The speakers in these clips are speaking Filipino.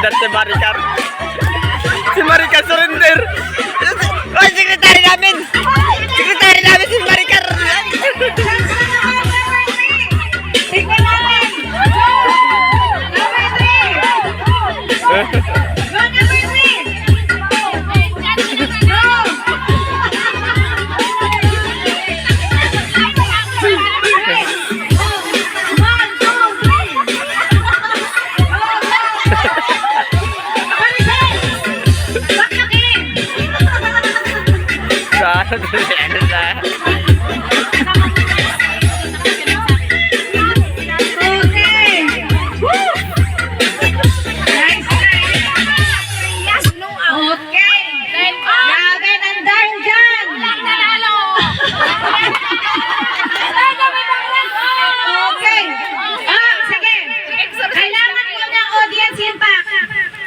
surrender si Maricar. Si Maricar surrender. Ay, sekretary namin. Sekretary namin si Maricar. Tingnan namin.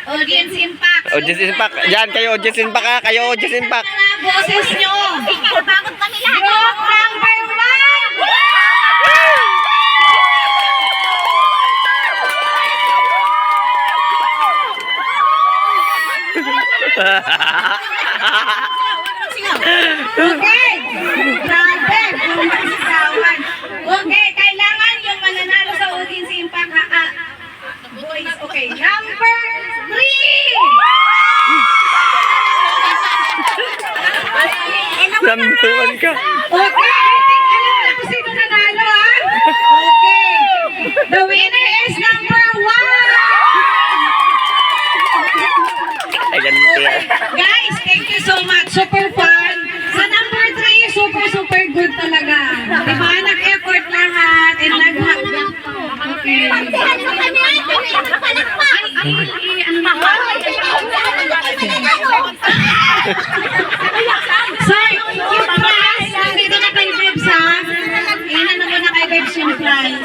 Audience impact. Audience impact. Diyan kayo, audience impact ha. Kayo, audience impact. Boses nyo. Bakit kami lahat? Group number 1. Okay. Grabe. Okay, kailangan yung mananalo sa audience impact ha. Boys, okay. Number 3. Number 1 ka. Okay, I think alam na kung sino nanalo ha. Okay. The winner is number 1. Ay, ganito yan. Guys, thank you so much. Super fun. Sa number 3, super good talaga. Diba? Nag-effort lahat and okay. Sir, yung prize, nandito na kay Bebs ha. Inan na muna kay Bebs yung prize.